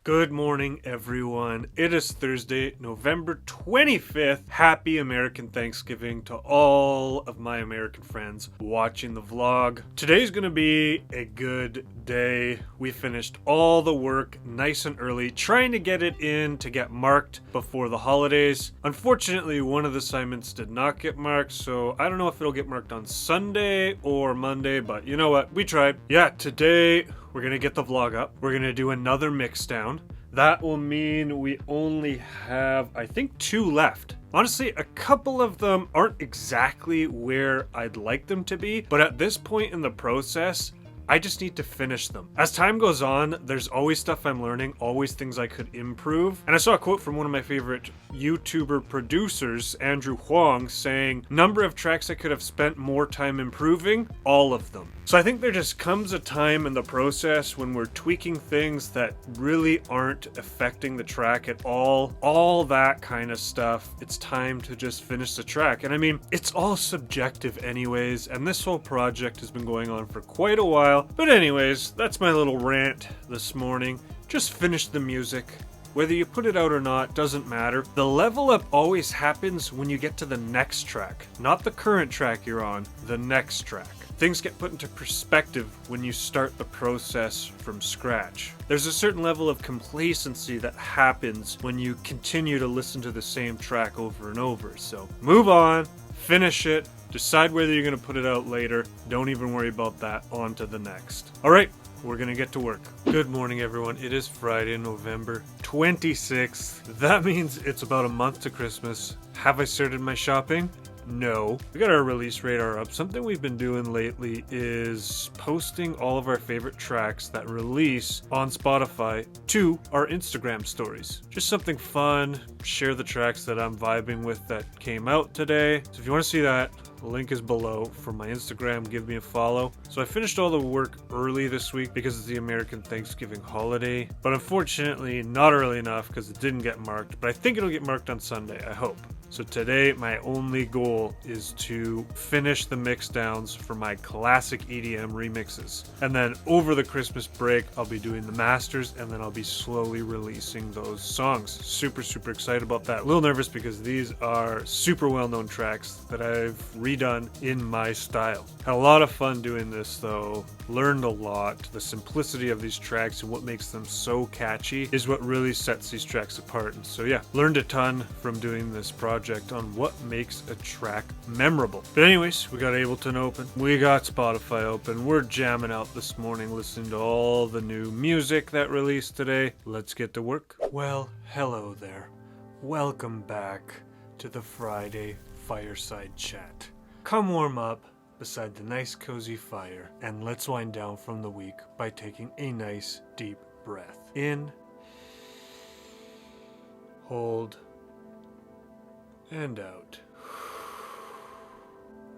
Good morning, everyone. It is Thursday, November 25th. Happy American Thanksgiving to all of my American friends watching the vlog. Today's gonna be a good day. We finished all the work nice and early, trying to get it in to get marked before the holidays. Unfortunately, one of the assignments did not get marked, so I don't know if it'll get marked on Sunday or Monday, but you know what? We tried. Yeah, today we're gonna get the vlog up. We're gonna do another mix down. That will mean we only have, I think, 2 left. Honestly, a couple of them aren't exactly where I'd like them to be, but at this point in the process, I just need to finish them. As time goes on, there's always stuff I'm learning, always things I could improve. And I saw a quote from one of my favorite YouTuber producers, Andrew Huang, saying, number of tracks I could have spent more time improving, all of them. So I think there just comes a time in the process when we're tweaking things that really aren't affecting the track at all that kind of stuff. It's time to just finish the track. And I mean, it's all subjective anyways, and this whole project has been going on for quite a while. But anyways, that's my little rant this morning. Just finish the music. Whether you put it out or not doesn't matter. The level up always happens when you get to the next track. Not the current track you're on, the next track. Things get put into perspective when you start the process from scratch. There's a certain level of complacency that happens when you continue to listen to the same track over and over. So move on, finish it, decide whether you're going to put it out later. Don't even worry about that. On to the next. All right, we're going to get to work. Good morning, everyone. It is Friday, November 26th. That means it's about a month to Christmas. Have I started my shopping? No. We got our release radar up. Something we've been doing lately is posting all of our favorite tracks that release on Spotify to our Instagram stories. Just something fun. Share the tracks that I'm vibing with that came out today. So if you want to see that, the link is below for my Instagram. Give me a follow. So I finished all the work early this week because it's the American Thanksgiving holiday, but unfortunately not early enough because it didn't get marked, but I think it'll get marked on Sunday, I hope. So today my only goal is to finish the mix downs for my classic EDM remixes. And then over the Christmas break, I'll be doing the masters and then I'll be slowly releasing those songs. Super excited about that. A little nervous because these are super well-known tracks that I've redone in my style. Had a lot of fun doing this though. Learned a lot. The simplicity of these tracks and what makes them so catchy is what really sets these tracks apart. And so yeah, learned a ton from doing this project on what makes a track memorable. But anyways, we got Ableton open. We got Spotify open. We're jamming out this morning listening to all the new music that released today. Let's get to work. Well, hello there. Welcome back to the Friday Fireside Chat. Come warm up beside the nice cozy fire and let's wind down from the week by taking a nice deep breath. In, hold, and out.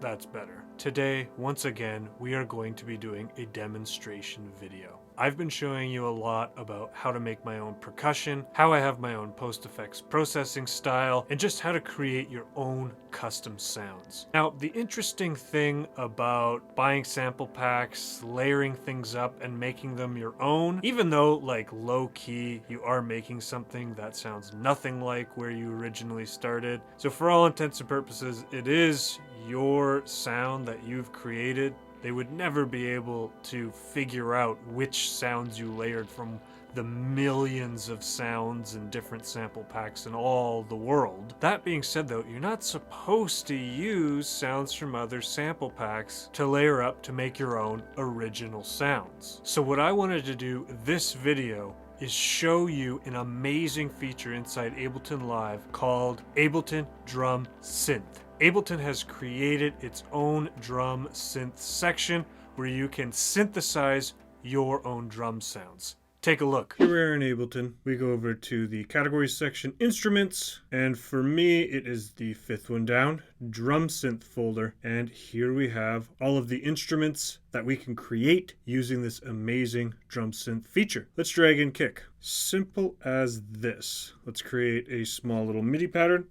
That's better. Today, once again, we are going to be doing a demonstration video. I've been showing you a lot about how to make my own percussion, how I have my own post-effects processing style, and just how to create your own custom sounds. Now, the interesting thing about buying sample packs, layering things up, and making them your own, even though, like, low-key, you are making something that sounds nothing like where you originally started. So for all intents and purposes, it is your sound that you've created. They would never be able to figure out which sounds you layered from the millions of sounds and different sample packs in all the world. That being said though, you're not supposed to use sounds from other sample packs to layer up to make your own original sounds. So what I wanted to do this video is show you an amazing feature inside Ableton Live called Ableton Drum Synth. Ableton has created its own drum synth section where you can synthesize your own drum sounds. Take a look. Here we are in Ableton. We go over to the categories section, instruments, and for me it is the 5th one down, drum synth folder, and here we have all of the instruments that we can create using this amazing drum synth feature. Let's drag in kick. Simple as this. Let's create a small little MIDI pattern.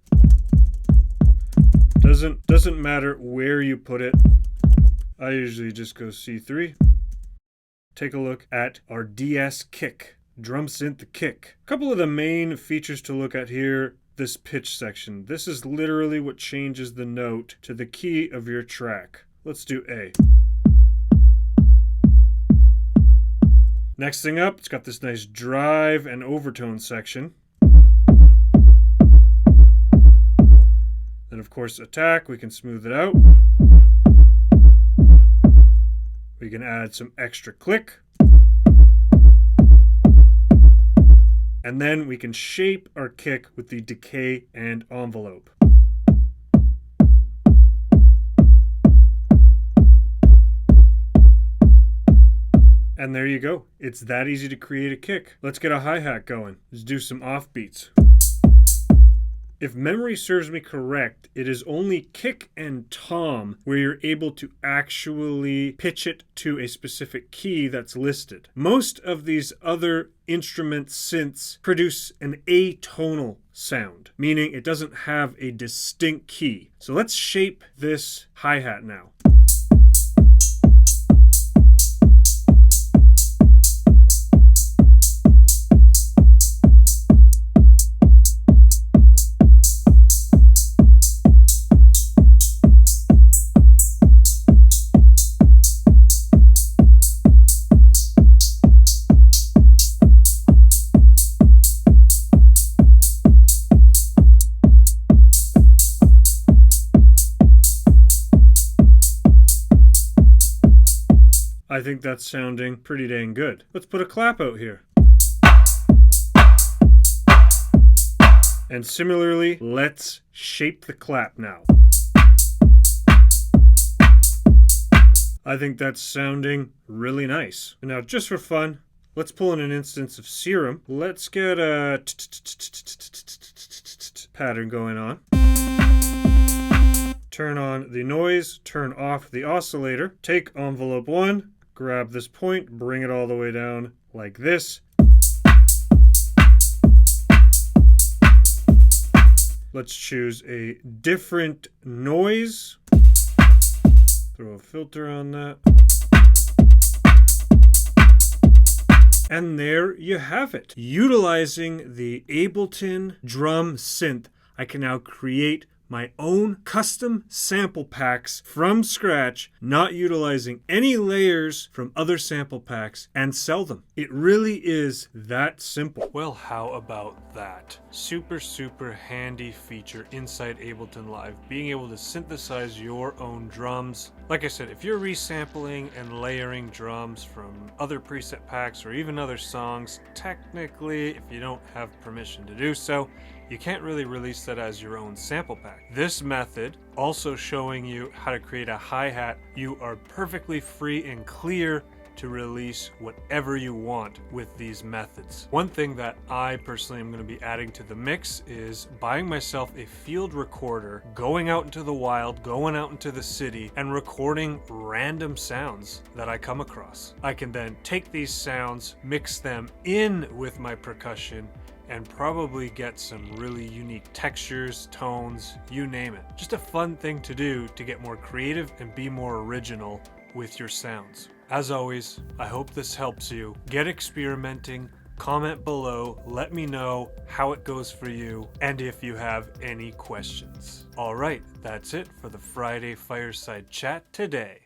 Doesn't matter where you put it. I usually just go C3. Take a look at our DS kick. Drum Synth kick. A couple of the main features to look at here. This pitch section. This is literally what changes the note to the key of your track. Let's do A. Next thing up, it's got this nice drive and overtone section. Then of course attack, we can smooth it out. We can add some extra click. And then we can shape our kick with the decay and envelope. And there you go. It's that easy to create a kick. Let's get a hi-hat going. Let's do some offbeats. If memory serves me correct, it is only kick and tom where you're able to actually pitch it to a specific key that's listed. Most of these other instrument synths produce an atonal sound, meaning it doesn't have a distinct key. So let's shape this hi-hat now. I think that's sounding pretty dang good. Let's put a clap out here. And similarly, let's shape the clap now. I think that's sounding really nice. And now just for fun, let's pull in an instance of Serum. Let's get a pattern going on. Turn on the noise, turn off the oscillator, take envelope 1, grab this point, bring it all the way down like this. Let's choose a different noise. Throw a filter on that. And there you have it. Utilizing the Ableton Drum Synth, I can now create my own custom sample packs from scratch, not utilizing any layers from other sample packs, and sell them. It really is that simple. Well, how about that? Super handy feature inside Ableton Live, being able to synthesize your own drums. Like I said, if you're resampling and layering drums from other preset packs or even other songs, technically, if you don't have permission to do so, you can't really release that as your own sample pack. This method, also showing you how to create a hi-hat, you are perfectly free and clear to release whatever you want with these methods. One thing that I personally am going to be adding to the mix is buying myself a field recorder, going out into the wild, going out into the city, and recording random sounds that I come across. I can then take these sounds, mix them in with my percussion, and probably get some really unique textures, tones, you name it. Just a fun thing to do to get more creative and be more original with your sounds. As always, I hope this helps you. Get experimenting, comment below, let me know how it goes for you, and if you have any questions. All right, that's it for the Friday Fireside Chat today.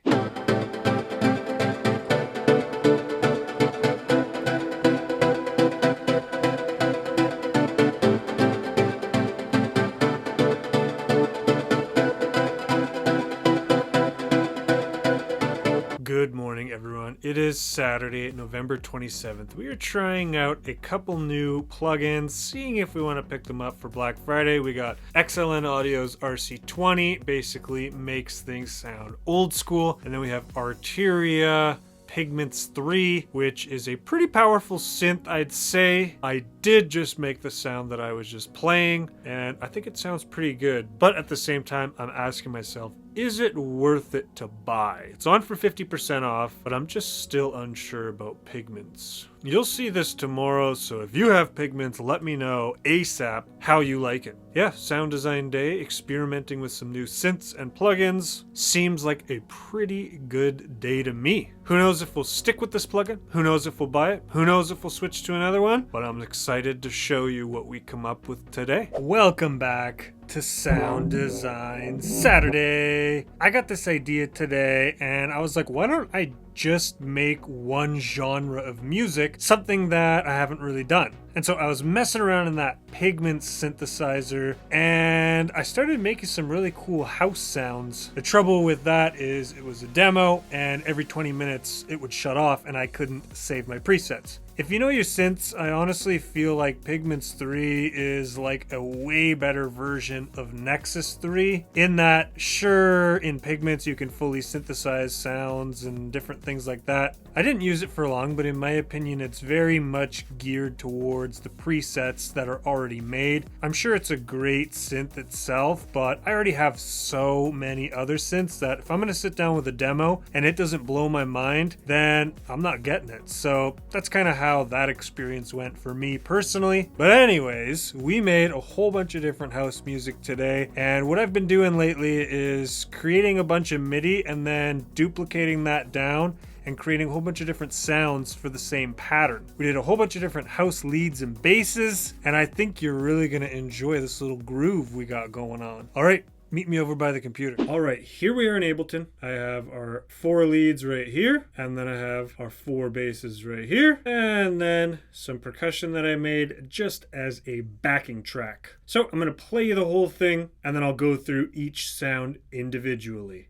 Good morning, everyone. It is Saturday, November 27th. We are trying out a couple new plugins, seeing if we want to pick them up for Black Friday. We got XLN Audio's RC20, basically makes things sound old school. And then we have Arteria Pigments 3, which is a pretty powerful synth, I'd say. I did just make the sound that I was just playing, and I think it sounds pretty good. But at the same time, I'm asking myself, is it worth it to buy? It's on for 50% off, but I'm just still unsure about Pigments. You'll see this tomorrow, so if you have Pigments, let me know ASAP how you like it. Yeah, Sound Design Day, experimenting with some new synths and plugins. Seems like a pretty good day to me. Who knows if we'll stick with this plugin? Who knows if we'll buy it? Who knows if we'll switch to another one? But I'm excited to show you what we come up with today. Welcome back to Sound Design Saturday. I got this idea today and I was like, why don't I just make one genre of music, something that I haven't really done. And so I was messing around in that Pigment synthesizer and I started making some really cool house sounds. The trouble with that is it was a demo and every 20 minutes it would shut off and I couldn't save my presets. If you know your synths, I honestly feel like Pigments 3 is like a way better version of Nexus 3 in that, sure, in Pigments you can fully synthesize sounds and different things like that. I didn't use it for long, but in my opinion it's very much geared towards the presets that are already made. I'm sure it's a great synth itself, but I already have so many other synths that if I'm going to sit down with a demo and it doesn't blow my mind, then I'm not getting it. So that's kind of how that experience went for me personally. But anyways, we made a whole bunch of different house music today, and what I've been doing lately is creating a bunch of MIDI and then duplicating that down and creating a whole bunch of different sounds for the same pattern. We did a whole bunch of different house leads and basses, and I think you're really gonna enjoy this little groove we got going on. All right, meet me over by the computer. All right, here we are in Ableton. I have our 4 leads right here, and then I have our 4 basses right here, and then some percussion that I made just as a backing track. So I'm gonna play you the whole thing, and then I'll go through each sound individually.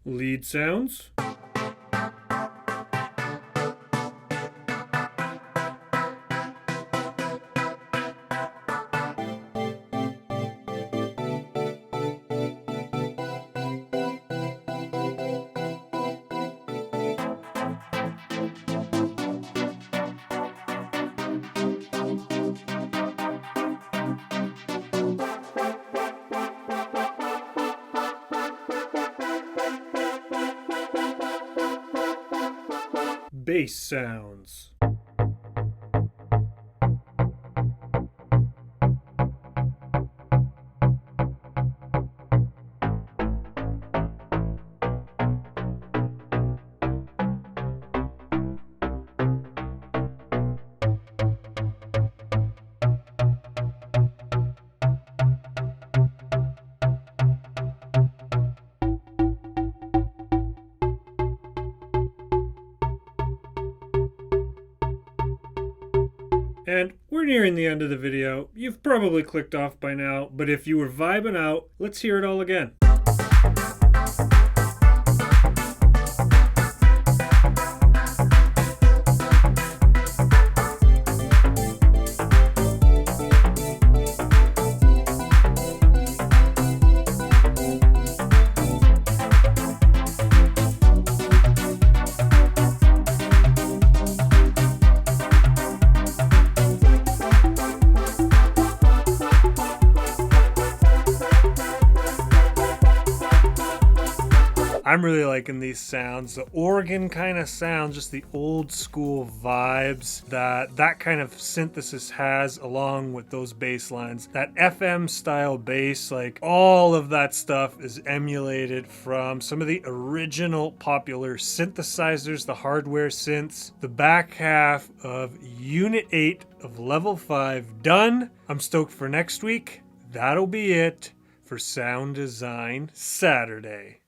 Lead sounds. Bass sounds. And we're nearing the end of the video. You've probably clicked off by now, but if you were vibing out, let's hear it all again. I'm really liking these sounds. The organ kind of sound, just the old school vibes that kind of synthesis has, along with those bass lines. That FM style bass, like all of that stuff is emulated from some of the original popular synthesizers, the hardware synths. The back half of Unit 8 of Level 5 done. I'm stoked for next week. That'll be it for Sound Design Saturday.